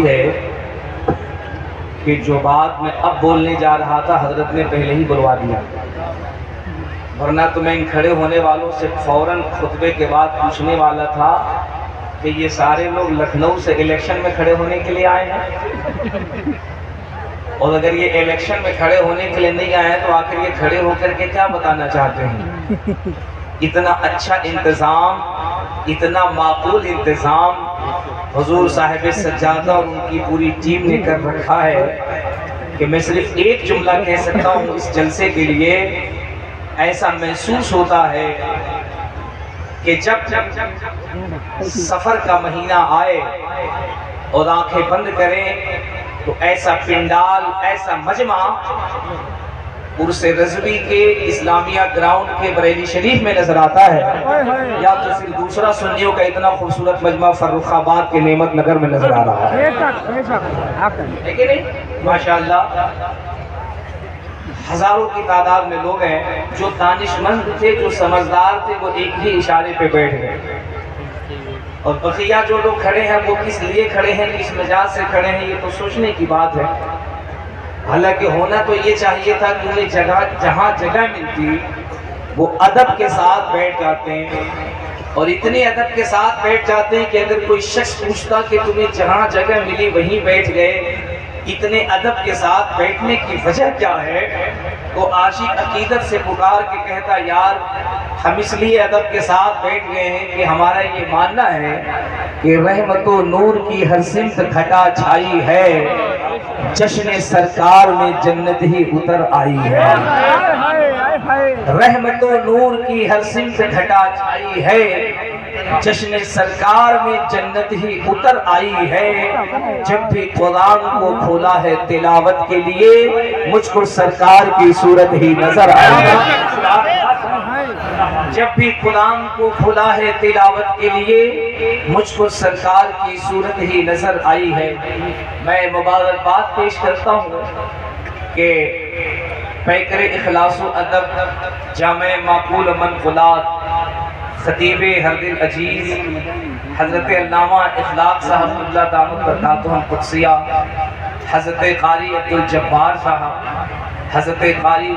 ہے کہ جو بات میں اب بولنے جا رہا تھا حضرت نے پہلے ہی بلوا دیا، ورنہ تو میں ان کھڑے ہونے والوں سے فوراً خطبے کے بعد پوچھنے والا تھا کہ یہ سارے لوگ لکھنؤ سے الیکشن میں کھڑے ہونے کے لیے آئے ہیں، اور اگر یہ الیکشن میں کھڑے ہونے کے لیے نہیں آئے ہیں تو آخر یہ کھڑے ہو کر کے کیا بتانا چاہتے ہیں؟ اتنا اچھا انتظام، اتنا معقول انتظام حضور صاحب سجادہ اور ان کی پوری ٹیم نے کر رکھا ہے کہ میں صرف ایک جملہ کہہ سکتا ہوں اس جلسے کے لیے۔ ایسا محسوس ہوتا ہے کہ جب سفر کا مہینہ آئے اور آنکھیں بند کریں تو ایسا پنڈال، ایسا مجمع عرس رضوی کے اسلامیہ گراؤنڈ کے بریلی شریف میں نظر آتا ہے، یا تو پھر دوسرا سنیوں کا اتنا خوبصورت مجمع فرخ آباد کے نعمت نگر میں نظر آ رہا ہے، لیکن نہیں ماشاءاللہ ہزاروں کی تعداد میں لوگ ہیں جو دانشمند تھے، جو سمجھدار تھے، وہ ایک ہی اشارے پہ بیٹھ گئے، اور بقیہ جو لوگ کھڑے ہیں وہ کس لیے کھڑے ہیں، کس مزاج سے کھڑے ہیں، یہ تو سوچنے کی بات ہے۔ حالانکہ ہونا تو یہ چاہیے تھا کہ انہیں جگہ جہاں جگہ ملتی وہ ادب کے ساتھ بیٹھ جاتے ہیں، اور اتنے ادب کے ساتھ بیٹھ جاتے ہیں کہ اگر کوئی شخص پوچھتا کہ تمہیں جہاں جگہ ملی وہیں بیٹھ گئے، اتنے ادب کے ساتھ بیٹھنے کی وجہ کیا ہے؟ تو عاشق عقیدت سے پکار کے کہتا یار ہم اس لیے ادب کے ساتھ بیٹھ گئے ہیں کہ ہمارا یہ ماننا ہے کہ رحمت و نور کی ہر سمت گھٹا چھائی ہے، جشن سرکار میں جنت ہی اتر آئی ہے، رحمت و نور کی ہر سمت گھٹا چھائی ہے، جشن سرکار میں جنت ہی اتر آئی ہے، جب بھی قرآن کو کھولا ہے تلاوت کے لیے مجھ کو سرکار کی صورت ہی نظر آئی ہے، جب بھی قرآن کو کھولا ہے تلاوت کے لیے مجھ کو سرکار کی صورت ہی نظر آئی ہے۔ میں مبارکباد پیش کرتا ہوں کہ پیکر اخلاص و ادب جامع معقول منقولات خطیب ہر دل عزیز حضرت علامہ اخلاق صاحب اللہ دامت برکاتہ قدسیہ، حضرت قاری عبدالجبار صاحب، حضرت قاری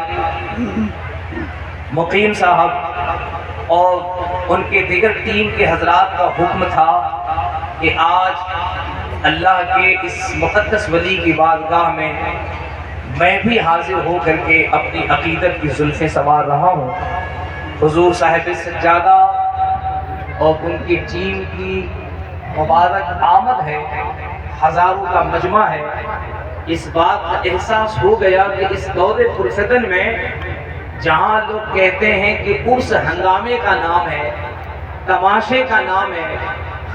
مقیم صاحب اور ان کے دیگر ٹیم کے حضرات کا حکم تھا کہ آج اللہ کے اس مقدس ولی کی بارگاہ میں بھی حاضر ہو کر کے اپنی عقیدت کی زلفیں سنوار رہا ہوں۔ حضور صاحب سجادہ اور ان کی ٹیم کی مبارک آمد ہے، ہزاروں کا مجمع ہے، اس بات کا احساس ہو گیا کہ اس دور پرفتن میں جہاں لوگ کہتے ہیں کہ عرس ہنگامے کا نام ہے، تماشے کا نام ہے،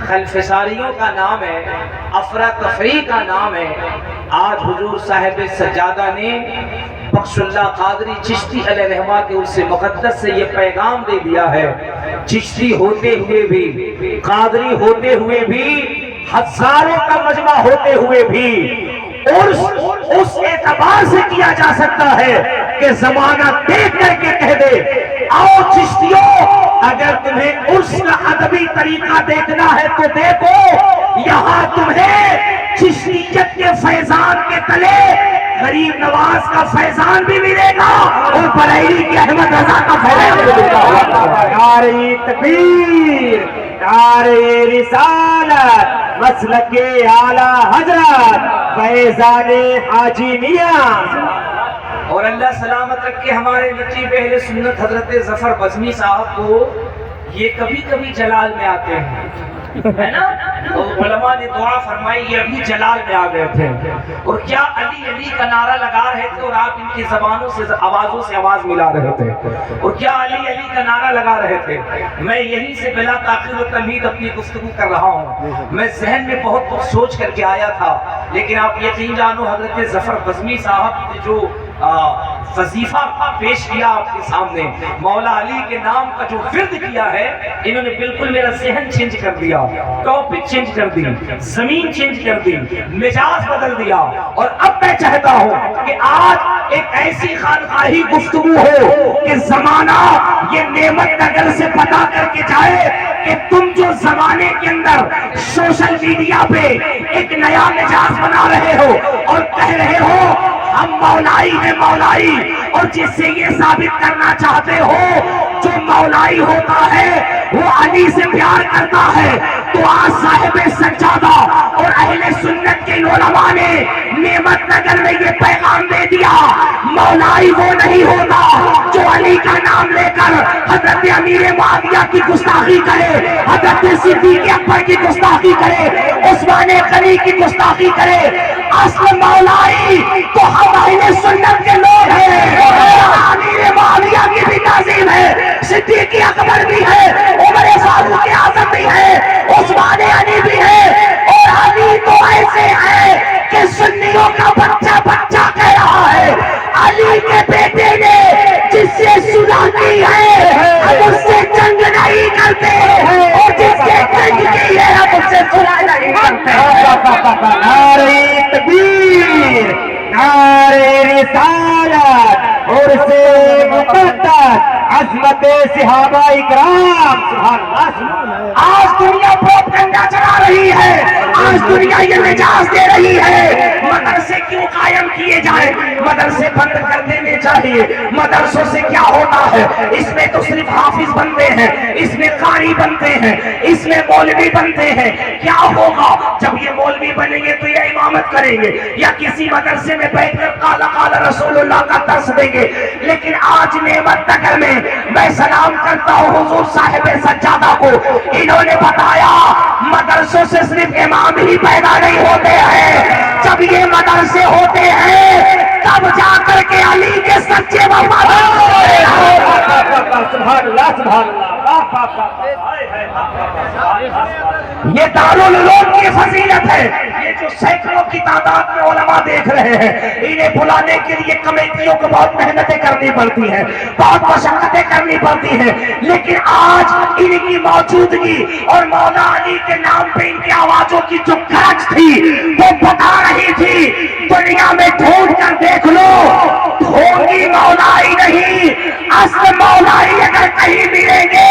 خلفساریوں کا نام ہے، افراتفری کا نام ہے، آج حضور صاحب سجادہ نے بخش اللہ قادری چشتی علیہ رحمہ کے عرس مقدس سے یہ پیغام دے دیا ہے، چشتی ہوتے ہوئے بھی، قادری ہوتے ہوئے بھی، ہزاروں کا مجمع ہوتے ہوئے بھی عرس اس اعتبار سے کیا جا سکتا ہے کہ زمانہ دیکھ کر کے کہہ دے آؤ چشتیوں، اگر تمہیں عرس کا ادبی طریقہ دیکھنا ہے تو دیکھو، یہاں تمہیں چشتیت کے فیضان کے تلے غریب نواز کا فیضان بھی ملے گا اور بریلی کی احمد رضا کا فیضان بھی ملے گا۔ نعرہ تکبیر، نعرہ رسالت، مسلک اعلیٰ حضرت فیضان حاجی میاں، اور اللہ سلامت رکھے ہمارے نقیب اہل سنت حضرت ظفر بزمی صاحب کو یہ کبھی کبھی جلال میں آتے ہیں، ہے نا؟ تو علماء نے دعا فرمائی یہ ابھی جلال میں آ گئے تھے، اور کیا علی علی کا نعرہ لگا رہے تھے اور آپ ان کی زبانوں سے آوازوں سے آواز ملا رہے تھے، اور کیا علی علی کا نعرہ لگا رہے تھے۔ میں یہیں سے بلا تاخیر و تمہید اپنی گفتگو کر رہا ہوں، میں ذہن میں بہت کچھ سوچ کر کے آیا تھا، لیکن آپ یقین جانو حضرت ظفر بزمی صاحب جو وظیفہ پیش کیا آپ کے سامنے، مولا علی کے نام کا جو ورد کیا ہے، انہوں نے بالکل میرا ذہن چینج کر دیا، ٹاپک چینج کر دی، زمین چینج کر دی، مزاج بدل دیا۔ اور اب میں چاہتا ہوں کہ آج ایک ایسی خانقاہی گفتگو ہو کہ زمانہ یہ نعمت نگر سے پتا کر کے جائے کہ تم جو زمانے کے اندر سوشل میڈیا پہ ایک نیا مزاج بنا رہے ہو اور کہہ رہے ہو ہم مولائی ہیں مولائی، اور جس سے یہ ثابت کرنا چاہتے ہو جو مولائی ہوتا ہے وہ علی سے پیار کرتا ہے، تو آج صاحب سجادہ اور اہل سنت کے علماء نے نعمت نگر میں یہ پیغام دے دیا، مولائی وہ نہیں ہوتا جو علی کا نام لے کر حضرت امیر معاویہ کی گستاخی کرے، حضرت صدیق اکبر کی گستاخی کرے، عثمان غنی کی گستاخی کرے۔ اصل مولائی تو ہم اہل سنت کے لوگ ہیں، امیر معاویہ کی بھی تعظیم ہے، صدیق اکبر بھی ہے، عمر فاروق اعظم بھی ہے، عثمان غنی بھی ہے، اور علی تو ایسے ہے کہ سنیوں کا بچہ بچہ کہہ رہا ہے، علی کے بیٹے نے جس سے صلح کی ہے ہم اس سے جنگ نہیں کرتے، اور جس سے جنگ کی ہے ہم اس سے صلح نہیں کرتے۔ نعرہ تکبیر، نعرہ رسالت، اور سے مقدس عظمت صحابہ اکرام، سبحان اللہ۔ آج دنیا پروپیگنڈا چلا رہی ہے، آج دنیا یہ مجاز دے رہی ہے مدرسے کیوں قائم کیے جائیں، مدرسے بند کر دینے چاہیے۔ مدرسوں سے کیا ہوتا ہے؟ اس میں تو صرف حافظ بنتے ہیں، اس میں قاری بنتے ہیں، اس میں مولوی بنتے ہیں۔ کیا ہوگا جب یہ مولوی بنیں گے تو یہ امامت کریں گے یا کسی مدرسے میں بیٹھ کر قال قال رسول اللہ کا درس دیں گے۔ لیکن آج نعمت نگر میں سلام کرتا ہوں حضور صاحب سجادہ کو، انہوں نے بتایا مدرسوں سے صرف امام ہی پیدا نہیں ہوتے ہیں، جب یہ مدرسے ہوتے ہیں تب جا کر کے علی کے سچے وفادار ہوتے ہیں۔ سبحان اللہ، سبحان اللہ۔ یہ دارالعلوم کی فضیلت ہے۔ یہ جو سینکڑوں کی تعداد میں علماء دیکھ رہے ہیں، انہیں بلانے کے لیے کمیٹیوں کو بہت محنتیں کرنی پڑتی ہیں، بہت مشقتیں کرنی پڑتی ہیں، لیکن آج ان کی موجودگی اور مولا علی کے نام پہ ان کی آوازوں کی جو گرج تھی وہ بتا رہی تھی دنیا میں ڈھونڈ کر دیکھ لو، ڈھونڈی مولائی نہیں، اصل مولائی اگر کہیں ملیں گے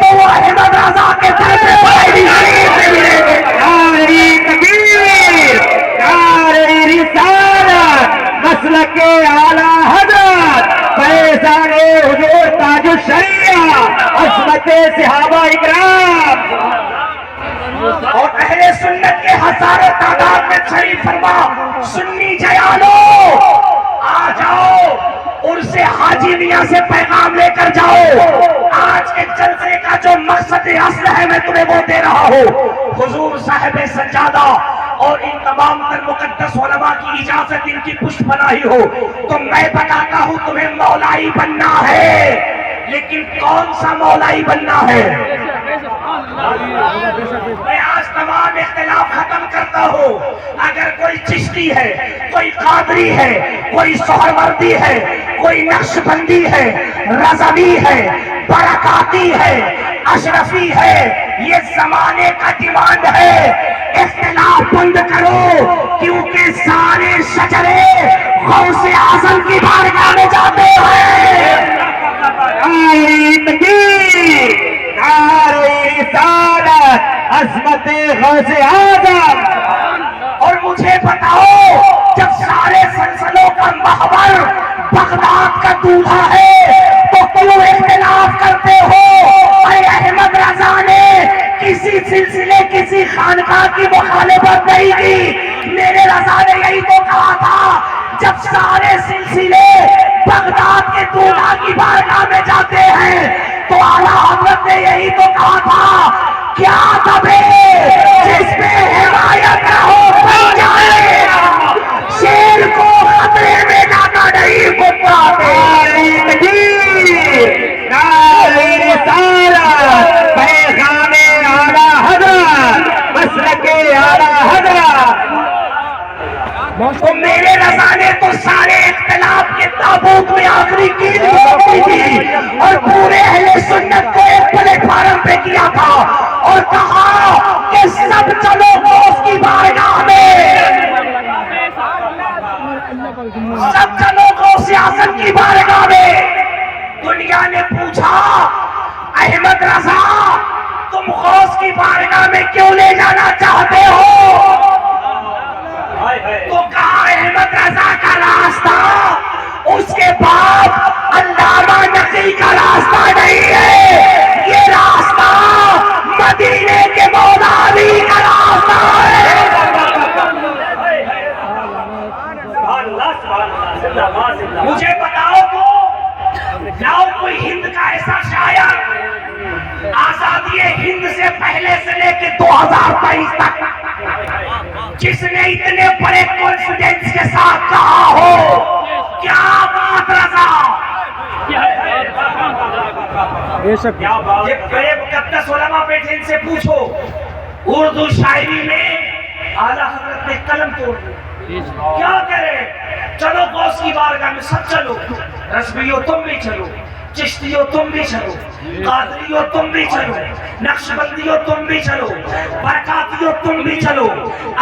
تو وہ احمد رضا کے در پہ بڑی شریف سے ملیں گے۔ نعرہ تکبیر، نعرہ رسالت، مسلک اعلی حضرت فیضان حضور تاج الشریعہ، عصمت صحابہ اکرام، اور اہل سنت کے ہزاروں تعداد میں شریف فرما سنی جیانو آ جاؤ، عرس حاجی میاں سے پیغام لے کر جاؤ۔ آج کے جلسے کا جو مقصد اصل ہے میں تمہیں وہ دے رہا ہوں، حضور صاحب سجادہ اور ان تمام تر مقدس علماء کی اجازت ان کی پشت پناہی ہو تو میں بتاتا ہوں تمہیں مولائی بننا ہے، لیکن کون سا مولائی بننا ہے؟ میں آج تمام اختلاف ختم کرتا ہوں۔ اگر کوئی چشتی ہے، کوئی قادری ہے، کوئی سہروردی ہے، کوئی نقش بندی ہے، رضوی ہے، برکاتی ہے، اشرفی ہے، یہ زمانے کا ڈیمانڈ ہے، اختلاف بند کرو، کیونکہ سارے شجرے غوث اعظم کی بارگاہ میں جاتے ہیں۔ نعرہ تکبیر، نعرہ رسالت، عظمت غوث اعظم۔ اور مجھے بتاؤ جب سارے سلسلوں کا محور بغداد کا دولہا ہے تو کیوں اختلاف کرتے ہو؟ اے احمد رضا نے کسی سلسلے کسی خانقاہ کی مخالفت نہیں کی، میرے رضا نے یہی تو کہا تھا جب سارے سلسلے بغداد کے دولہا کی بارگاہ میں جاتے ہیں تو اعلیٰ حضرت نے یہی تو کہا تھا کیا دبے جس پہ حمایت نہ ہو بن جائے، شیر کو خطرے میں لانا نہیں کتا نعرہ تکبیر، نعرہ رسالت، پیغام اعلی حضرت، مسلک اعلی حضرت۔ تو میرے رضا نے تو سارے اختلاف کے تابوت میں آخری قید کی تھی اور پورے اہل سنت کو ایک پلیٹ فارم پہ کیا تھا اور کہا کہ سب چلو غوث کی بارگاہ میں، سب چلو غوث اعظم کی بارگاہ میں۔ دنیا نے پوچھا احمد رضا تم غوث کی بارگاہ میں کیوں لے جانا چاہتے ہو؟ تو کہا احمد رضا کا راستہ اس کے بعد علامہ نقی کا راستہ نہیں ہے، یہ راستہ مدینے کے مولا علی کا راستہ ہے۔ مجھے بتاؤ تو لاؤ کوئی ہند کا ایسا شاعر آزادی ہند سے پہلے سے لے کے 2023 تک جس نے اتنے بڑے کانفیڈنس کے ساتھ کہا ہو کیا بات رضا، یہ بڑے مقدس علماء بیٹھے ان سے پوچھو اردو شاعری میں اعلیٰ حضرت نے قلم توڑ دی، کیا کرے؟ چلو غوث کی بارگاہ میں سب چلو، رضویو تم بھی چلو، چشتیو تم بھی چلو، قادریو تم بھی چلو، نقشبندیو تم بھی چلو، برکاتیو تم بھی چلو،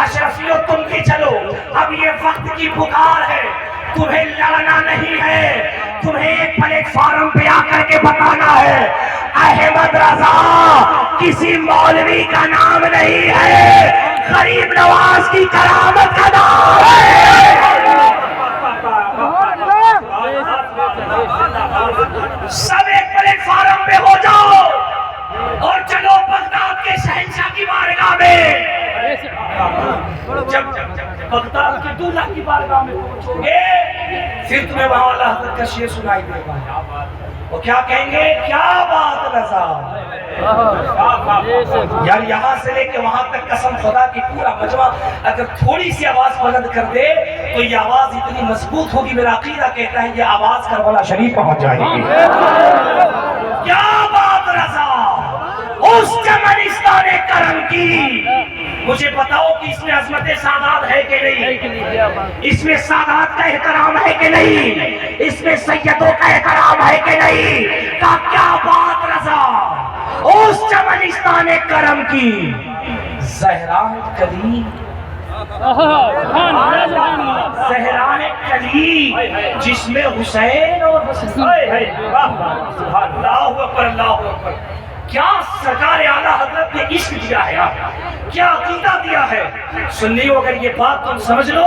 اشرفیو تم بھی چلو۔ اب یہ وقت کی پکار ہے، تمہیں لڑنا نہیں ہے، تمہیں ایک پلیٹ فارم پہ آ کر کے بتانا ہے احمد رضا کسی مولوی کا نام نہیں ہے، غریب نواز کی کرامت کا نام ہے۔ سب ایک پلیٹ فارم پہ ہو جاؤ اور چلو بغداد کے شہنشاہ کی بارگاہ میں۔ جب بغداد کے دولہ کی بارگاہ میں پہنچو گے پھر تمہیں وہاں اللہ حضرت کا شعر سنائی دے گا، وہ کیا کہیں گے؟ کیا بات رضا، یار یہاں سے لے کے وہاں تک قسم خدا کی پورا مجمع اگر تھوڑی سی آواز بلند کر دے تو یہ آواز اتنی مضبوط ہوگی، میرا عقیدہ کہتا ہے یہ آواز کربلا شریف پہنچ جائے گی۔ کیا بات رضا، اس چمنستان کرم کی مجھے بتاؤ کہ اس میں عظمت سادات ہے کہ نہیں؟ اس میں سادات کا احترام ہے کہ نہیں؟ اس میں سیدوں کا احترام ہے کہ نہیں؟ کیا بات رضا، اس چمنستان کرم کی زہران کلی، زہران کلی جس میں حسین اور حسین، اللہ اکبر اللہ اکبر، کیا سرکار اعلیٰ حضرت نے عشق دیا ہے، کیا عقیدہ دیا ہے۔ سنیو اگر یہ بات تم سمجھ لو،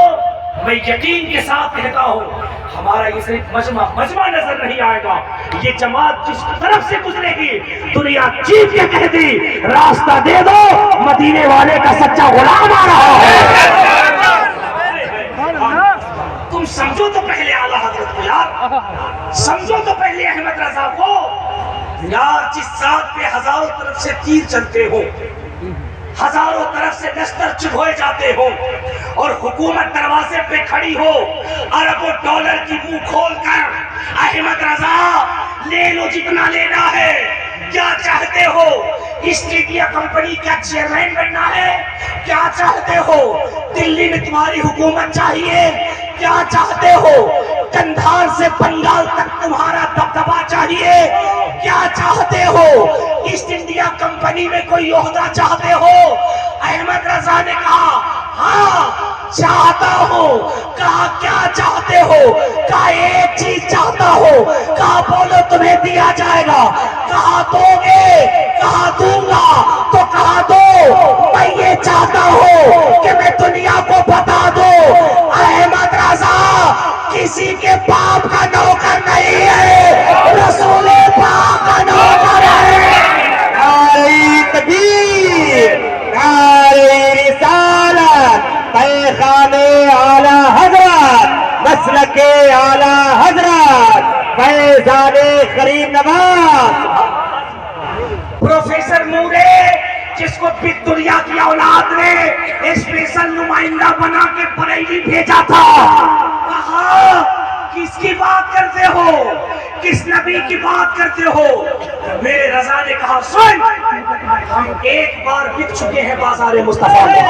میں یقین کے ساتھ کہتا ہوں ہمارا یہ صرف مجمع نظر نہیں آئے گا، یہ جماعت جس طرف سے گزرے گی دنیا چیخ کے کہہ دی راستہ دے دو، مدینے والے کا سچا غلام آ رہا ہے۔ تم سمجھو تو پہلے اعلیٰ حضرت کو یار، سمجھو تو پہلے احمد رضا کو یار، جس ذات پہ ہزاروں طرف سے تیر چلتے ہو، ہزاروں طرف سے دستر چبھوئے جاتے ہو اور حکومت دروازے پہ کھڑی ہو اربوں ڈالر کی منہ کھول کر احمد رضا لے لو جتنا لینا ہے، کیا چاہتے ہو؟ ایسٹ انڈیا کمپنی کا چیئرمین بننا ہے؟ کیا چاہتے ہو؟ دلی میں تمہاری حکومت چاہیے؟ کیا چاہتے ہو؟ کندھار سے بنگال تک تمہارا دبدبا چاہیے؟ کیا چاہتے ہو؟ ایسٹ انڈیا کمپنی میں کوئی عہدہ چاہتے ہو؟ احمد رضا نے کہا ہاں چاہتا ہوں۔ کہا کیا چاہتے ہو؟ کہا ایک چیز چاہتا ہوں۔ کہا بولو تمہیں دیا جائے گا۔ کہا دو گے؟ کہا دوں گا۔ تو کہا دو، میں یہ چاہتا ہوں کہ میں دنیا کو بتا دوں احمد رضا کسی کے باپ کا نوکر نہیں ہے، رسول پاک کا نوکر ہے۔ نعرہ تکبیر، نعرہ رسالت، پیغام اعلیٰ حضرت، مسلک اعلیٰ حضرت، فیضان غریب نواز۔ پروفیسر مورے جس کو پھر دنیا کی اولاد نے اسپیشل نمائندہ بنا کے بریلی بھیجا تھا، کہا کس کی بات کرتے ہو؟ کس نبی کی بات کرتے ہو؟ میرے رضا نے کہا سن، ہم ایک بار بک چکے ہیں بازار مصطفیٰ میں۔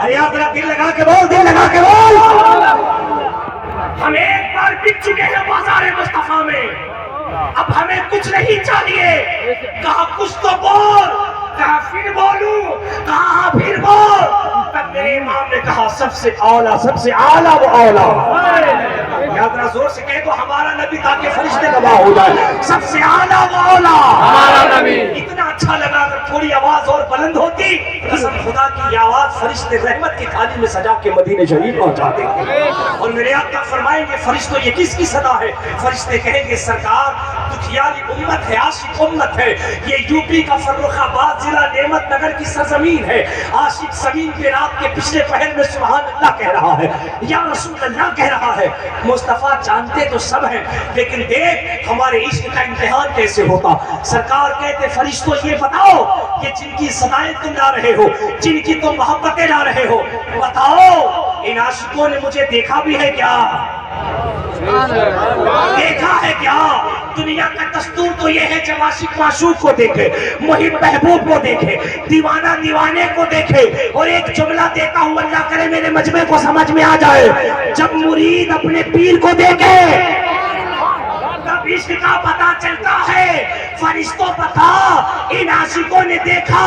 ارے آپ ذرا دل لگا کے بول، دل لگا کے بول۔ ہم ایک بار بک چکے ہیں بازار مصطفیٰ میں، اب ہمیں کچھ نہیں چاہیے۔ کہا کچھ تو بول، کہا پھر بولوں، کہا پھر بول۔ تب میرے امام نے کہا سب سے اعلیٰ، سب سے اعلیٰ وہ اعلیٰ۔ یاد رہا، زور سے کہہ دو ہمارا نبی تاکہ فرشتے گواہ ہو جائے۔ سب سے اعلیٰ وہ اعلیٰ ہمارا نبی۔ اتنا اچھا لگا، اگر تھوڑی آواز اور بلند ہوتی، قسم خدا کی یہ آواز فرشتے رحمت کی تھالی میں سجا کے مدینہ شریف پہنچا دیں گے۔ اور میرے آقا فرمائیں گے فرشتوں یہ کس کی صدا ہے؟ فرشتے کہیں گے سرکار دکھیاری امت ہے، عاشق امت ہے، یہ یو پی کا فرخ آباد ضلع نعمت نگر کی سرزمین ہے۔ عاشق زمین کے رات کے پچھلے پہر میں سبحان اللہ کہہ رہا ہے، یا رسول اللہ کہہ رہا ہے۔ مصطفیٰ جانتے تو سب ہیں، لیکن دیکھ ہمارے عشق کا امتحان کیسے ہوتا۔ سرکار کہتے فرشتوں یہ بتاؤ، یہ جن کی صدائیں تم لا رہے ہو، جن کی تم محبتیں لا رہے ہو، بتاؤ ان عاشقوں نے مجھے دیکھا بھی ہے کیا؟ دیکھا ہے کیا؟ دنیا کا دستور تو یہ ہے جب عاشق معشوق کو دیکھے، محب محبوب کو دیکھے، دیوانہ دیوانے کو دیکھے، اور ایک جملہ دیتا ہوں اللہ کرے میرے مجمع کو سمجھ میں آ جائے، جب مرید اپنے پیر کو دیکھے تب عشق کا پتہ چلتا ہے۔ فرشتوں پتا ان عاشقوں نے دیکھا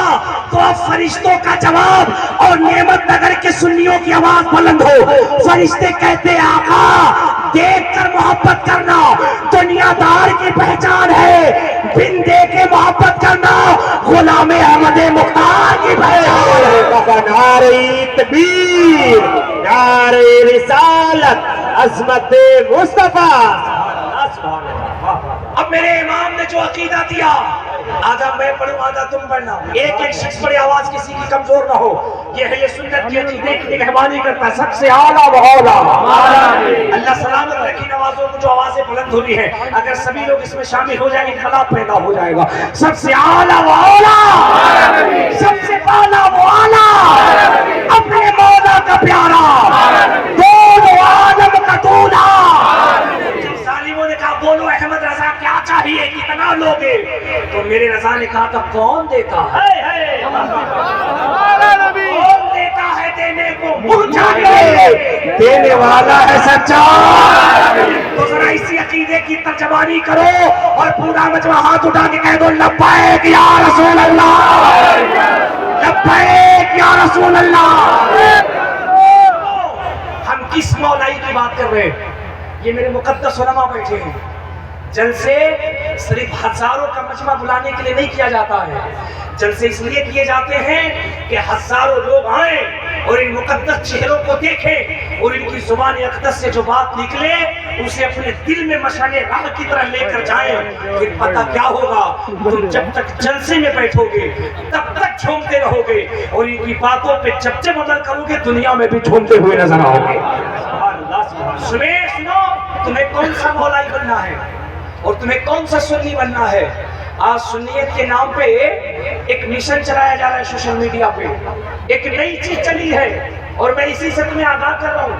تو اب فرشتوں کا جواب اور نعمت نگر کے سنیوں کی آواز بلند ہو۔ فرشتے کہتے آقا دیکھ کر محبت کرنا دنیا دار کی پہچان ہے، بن دیکھے محبت کرنا غلام احمد مختار کی پہچان ہے۔ نعرہ تکبیر، نعرہ رسالت، عظمت مصطفیٰ۔ اب میرے امام نے جو عقیدہ دیا، آدھا میں پڑھوں آدھا تم پڑھنا، ایک ایک شخص پڑھے آواز کسی کی کمزور نہ ہو، یہ ہے یہ سنت کی عقیدے کی نگہبانی کرتا ہے۔ سب سے اعلیٰ و اولیٰ اللہ سلامت رکھی نوازوں کو جو آوازیں بلند ہو رہی ہیں، اگر سبھی لوگ اس میں شامل ہو جائیں انقلاب پیدا ہو جائے گا۔ سب سے اعلیٰ و اولیٰ، سب سے اعلیٰ و اولیٰ، اپنے مولا کا پیارا، دونوں عالم کا دولا۔ ظالموں نے کہا بولو احمد رضا کیا چاہیے، کتنا لوگے؟ تو میرے رضا نے کہا تھا کون دیتا ہے؟ کون دیتا ہے دینے کو؟ منہ چاہیے، دینے والا ہے سچا۔ تو ذرا اسی عقیدے کی ترجمانی کرو اور پورا مجمع ہاتھ اٹھا کے کہہ دو لبیک یا رسول اللہ، لبیک یا رسول اللہ۔ ہم کس مولائی کی بات کر رہے ہیں؟ یہ میرے مقدس علماء بیٹھے ہیں۔ جلسے صرف ہزاروں کا مجمع بلانے کے لیے نہیں کیا جاتا ہے، جلسے اس لیے کیے جاتے ہیں کہ ہزاروں لوگ آئیں اور ان مقدس چہروں کو دیکھیں اور ان کی زبان اقدس سے جو بات نکلے اسے اپنے دل میں مشعل راہ کی طرح لے کر جائیں۔ پھر پتہ کیا ہوگا، تم جب تک جلسے میں بیٹھو گے تب تک جھومتے رہو گے اور ان کی باتوں پہ جب جب عمل کرو گے دنیا میں بھی جھومتے ہوئے نظر آؤ گے۔ سنو تمہیں کون سا مولائی بننا ہے اور تمہیں کون سا سنی بننا ہے؟ آج سنیت کے نام پہ ایک مشن چلایا جا رہا ہے سوشل میڈیا پہ، ایک نئی چیز چلی ہے اور میں اسی سے تمہیں آگاہ کر رہا ہوں۔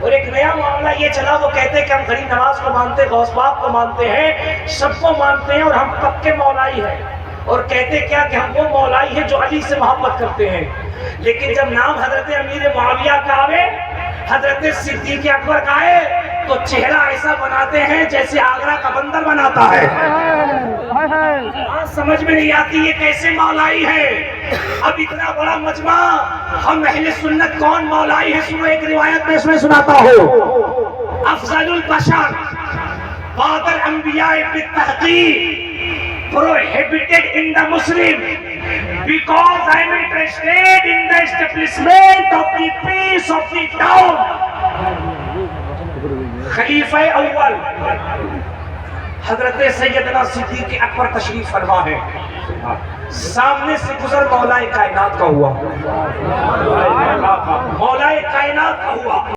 اور ایک نیا معاملہ یہ چلا، وہ کہتے ہیں کہ ہم غریب نواز کو مانتے ہیں، غوث پاک کو مانتے ہیں، سب کو مانتے ہیں اور ہم پکے مولائی ہیں، اور کہتے کیا کہ ہم وہ مولائی ہیں جو علی سے محبت کرتے ہیں۔ لیکن جب نام حضرت امیر معاویہ کا آوے، حضرت صدیق اکبر کا آئے تو چہرہ ایسا بناتے ہیں جیسے آگرہ کا بندر بناتا ہے۔ سمجھ میں نہیں آتی یہ کیسے مولائی ہے۔ اب اتنا بڑا مجمع، ہم اہل سنت کون مولائی ہے؟ سنو ایک روایت میں اس میں سناتا ہوں۔ افضل البشر بعد الانبیاء بالتحقیق prohibited in the Muslim because I am interested in the establishment of the peace of the town. خلیفہ اول حضرت سیدنا صدیق اکبر تشریف فرما ہے، سامنے سے گزر مولا کائنات کا ہوا، مولا کائنات کا ہوا۔